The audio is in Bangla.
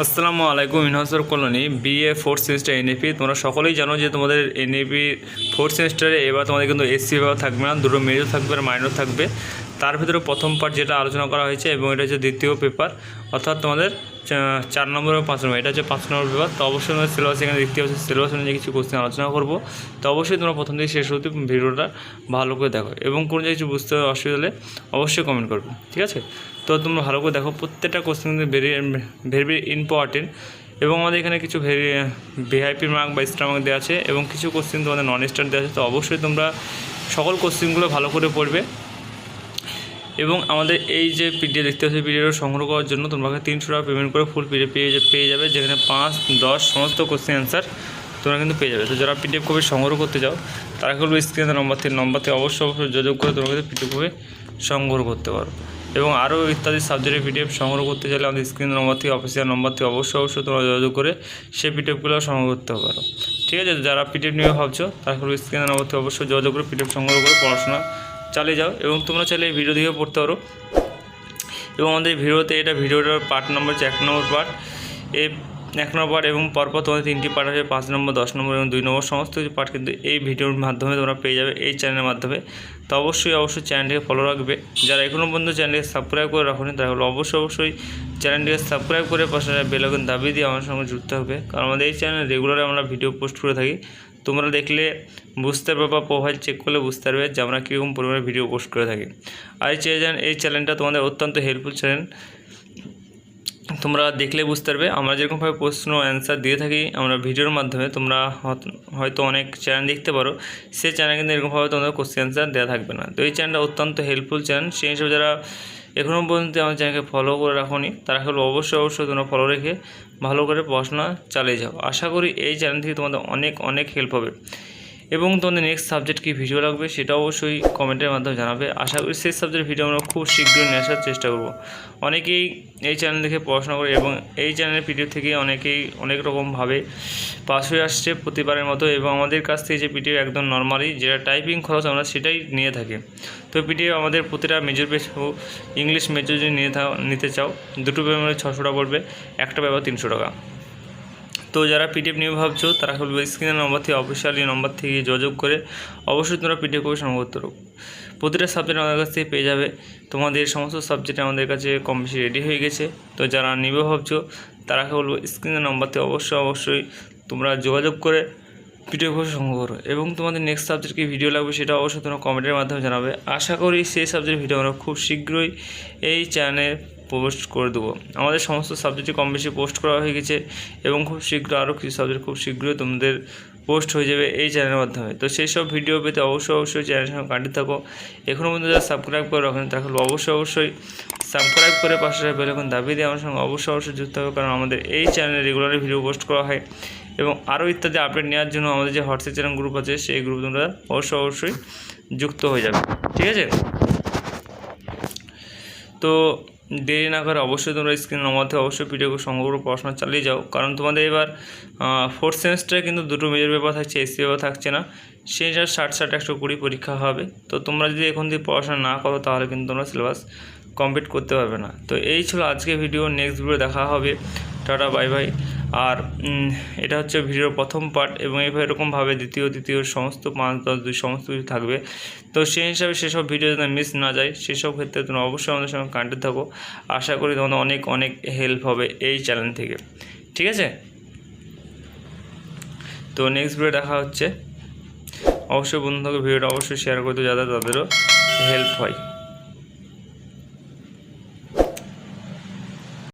আসসালামু আলাইকুম। ইনহাসার colony BA fourth semester NAP. তোমরা সকলেই জানো যে তোমাদের এনএপি ফোর্থ সেমিস্টারে এবার তোমাদের কিন্তু এসসি বিভাগ থাকবে না, দুটো মেজর থাকবে আর মাইনর থাকবে। তার ভিতরে প্রথম পার্ট যেটা আলোচনা করা হয়েছে এবং এটা হচ্ছে দ্বিতীয় পেপার, অর্থাৎ তোমাদের 4 নম্বর এবং 5 নম্বর, এটা হচ্ছে 5 নম্বর পেপার। তো অবশ্যই তোমাদের সিলেবাস এখানে দেখতে পাচ্ছি, সিলেবাস অনুযায়ী কিছু কোশ্চেন আলোচনা করবো। তো অবশ্যই তোমরা প্রথম থেকে শেষ অবধি ভিডিওটা ভালো করে দেখো এবং কোনো কিছু বুঝতে অসুবিধা হলে অবশ্যই কমেন্ট করবে, ঠিক আছে? তো তোমরা ভালো করে দেখো, প্রত্যেকটা কোশ্চেন কিন্তু ভেরি ভেরি ইম্পর্টেন্ট। এবং আমাদের এখানে কিছু ভিআইপি মার্ক বা স্টার মার্ক দেওয়া আছে এবং কিছু কোশ্চেন তোমাদের নন স্টার দেওয়া আছে। তো অবশ্যই তোমরা সকল কোশ্চেনগুলো ভালো করে পড়বে। এবং আমাদের এই যে পিডিএফ দেখতে পাচ্ছি, পিডিএফ সংগ্রহ করার জন্য তোমাকে 300 টাকা পেমেন্ট করে ফুল পিডিএফ পেয়ে যাবে, যেখানে 5, 10 সমস্ত কোশ্চেন অ্যান্সার তোমরা কিন্তু পেয়ে যাবে। তো যারা পিডিএফ কপি সংগ্রহ করতে চাও তারা কিন্তু স্ক্রিনের নম্বর থেকে অবশ্যই যোগাযোগ করে তোমরা কিন্তু পিডিএফ কপি সংগ্রহ করতে পারো। এবং আরও ইত্যাদি সাবজেক্টের পিডিএফ সংগ্রহ করতে চাইলে আমাদের স্ক্রিনের নম্বর থেকে, অফিসিয়াল নম্বর থেকে অবশ্যই তোমরা যোগাযোগ করে সেই পিডিএফগুলো সংগ্রহ করতে পারো, ঠিক আছে? যারা পিডিএফ নিয়ে ভাবছো তারা কিন্তু স্ক্রিনের নম্বর থেকে অবশ্যই যোগাযোগ করে পিডিএফ সংগ্রহ করে পড়াশোনা চালিয়ে যাও। এবং তোমরা চাইলে এই ভিডিও দিয়েও পড়তে পারো। এবং আমাদের ভিডিওতে ভিডিওটার পার্ট নম্বর হচ্ছে 1 নম্বর পার্ট, 1 নম্বর পার্ট এবং পরপর তোমাদের 3টি পার্ট আছে, 5 নম্বর, 10 নম্বর এবং 2 নম্বর, সমস্ত কিছু পার্ট কিন্তু এই ভিডিওর মাধ্যমে তোমরা পেয়ে যাবে এই চ্যানেলের মাধ্যমে। তো অবশ্যই চ্যানেলটিকে ফলো রাখবে। যারা এখনও পর্যন্ত চ্যানেলটিকে সাবস্ক্রাইব করে রাখুনি তারা হলো অবশ্যই চ্যানেলটিকে সাবস্ক্রাইব করে পাশে বেল আইকন দাবিয়ে দিয়ে আমার সঙ্গে যুক্ত হবে, কারণ আমাদের এই চ্যানেলে রেগুলার আমরা ভিডিও পোস্ট করে থাকি। তোমরা দেখলে বুঝতে পারবে বা প্রোফাইল চেক করলে বুঝতে পারবে যে আমরা কীরকম পরিমাণে ভিডিও পোস্ট করে থাকি। আর এই চ্যানেলটা তোমাদের অত্যন্ত হেল্পফুল চ্যানেল, তোমরা দেখলে বুঝতে পারবে। আমরা যেরকমভাবে প্রশ্ন অ্যান্সার দিয়ে থাকি আমরা ভিডিওর মাধ্যমে, তোমরা হয়তো অনেক চ্যানেল দেখতে পারো, সেই চ্যানেল কিন্তু এরকমভাবে তোমাদের কোশ্চেন অ্যান্সার দেওয়া থাকবে না। তো এই চ্যানেলটা অত্যন্ত হেল্পফুল চ্যানেল, সেই হিসেবে যারা এখনও পর্যন্ত আমার চ্যানেলকে ফলো করে রাখোনি তারা হলো অবশ্যই তোমরা ফলো রেখে ভালো করে পড়াশোনা চালিয়ে যাও। আশা করি এই চ্যানেল থেকে তোমাদের অনেক হেল্প হবে। এবং তোমাদের নেক্সট সাবজেক্ট কী ভিডিও লাগবে সেটা অবশ্যই কমেন্টের মাধ্যমে জানাবে। আশা করি সেই সাবজেক্ট ভিডিও আমরা খুব শীঘ্রই নিয়ে আসার চেষ্টা করব। অনেকেই এই চ্যানেল দেখে পড়াশোনা করে এবং এই চ্যানেলের পিডিএফ থেকে অনেকেই অনেক রকমভাবে পাস হয়ে আসছে প্রতিবারের মতো। এবং আমাদের কাছ থেকে যে পিডিএফ একদম নর্মালি যেটা টাইপিং খরচ আমরা সেটাই নিয়ে থাকি। তো পিডিএফ আমাদের প্রতিটা মেজর পেজ ইংলিশ মেজর যদি নিতে চাও, দুটো পেপারে 600 টাকা পড়বে, একটা পেপার 300 টাকা। তো যারা পিডিএফ নিয়ে ভাবছো তারা হলো স্ক্রিনের নম্বর থেকে, অফিসিয়ালি নম্বর থেকে যোগাযোগ করে অবশ্যই তোমরা পিডিএফ কপি সংগ্রহ করতে পারো। প্রতিটা সাবজেক্ট আমাদের কাছ থেকে পেয়ে যাবে। তোমাদের সমস্ত সাবজেক্ট আমাদের কাছে কম বেশি রেডি হয়ে গেছে। তো যারা নিবে ভাবছো তারা বলবো স্ক্রিনের নম্বর থেকে অবশ্যই তোমরা যোগাযোগ করে পিডিএফ কপি সংগ্রহ করো। এবং তোমাদের নেক্সট সাবজেক্ট কী ভিডিও লাগবে সেটা অবশ্যই তোমরা কমেন্টের মাধ্যমে জানাবে। আশা করি সেই সাবজেক্ট ভিডিও আমরা খুব শীঘ্রই এই চ্যানেলে পোস্ট করে দেবো। আমাদের সমস্ত সাবজেক্টে কম বেশি পোস্ট করা হয়ে গেছে এবং খুব শীঘ্র আরও কিছু সাবজেক্ট খুব শীঘ্রই তোমাদের পোস্ট হয়ে যাবে এই চ্যানেলের মাধ্যমে। তো সেই সব ভিডিও পেতে অবশ্যই চ্যানেলের সঙ্গে কানেক্টেড থাকো। এখনও পর্যন্ত যারা সাবস্ক্রাইব করে রাখেন তারা অবশ্যই সাবস্ক্রাইব করে পাশে বেল আইকন দাবিয়ে দিয়ে আমার সঙ্গে অবশ্যই যুক্ত হবে, কারণ আমাদের এই চ্যানেলে রেগুলারলি ভিডিও পোস্ট করা হয়। এবং আরও ইত্যাদি আপডেট নেওয়ার জন্য আমাদের যে হোয়াটসঅ্যাপ চ্যানেল গ্রুপ আছে সেই গ্রুপে তোমরা অবশ্যই যুক্ত হয়ে যাবে, ঠিক আছে? তো দেরি না করে অবশ্যই তোমরা স্ক্রিনের মধ্যে পিডিএফ সংগ্রহ করে পড়াশোনা চালিয়ে যাও, কারণ তোমাদের এবার ফোর্থ সেমিস্টারে কিন্তু দুটো মেজর পেপার থাকছে, এসসি পেপার থাকছে না। সেই 60 120 পরীক্ষা হবে। তো তোমরা যদি এখন থেকে পড়াশোনা না করো তাহলে কিন্তু তোমরা সিলেবাস কমপ্লিট করতে পারবে না। তো এই ছিল আজকে ভিডিও, নেক্সট ভিডিও দেখা হবে। Tata, bye bye. আর এটা হচ্ছে ভিডিওর প্রথম পার্ট এবং এরকমভাবে দ্বিতীয় সমস্ত 5, 10, 2 সমস্ত কিছু থাকবে। তো সেই হিসাবে সেসব ভিডিও যাতে মিস না যায় সেসব ক্ষেত্রে তোমরা অবশ্যই আমাদের সঙ্গে কানেক্টেড থাকো। আশা করি তোমাদের অনেক হেল্প হবে এই চ্যানেল থেকে, ঠিক আছে? তো নেক্সট ভিডিও দেখা হচ্ছে। অবশ্যই বন্ধুকে ভিডিওটা অবশ্যই শেয়ার করতে যাতে তাদেরও হেল্প হয়।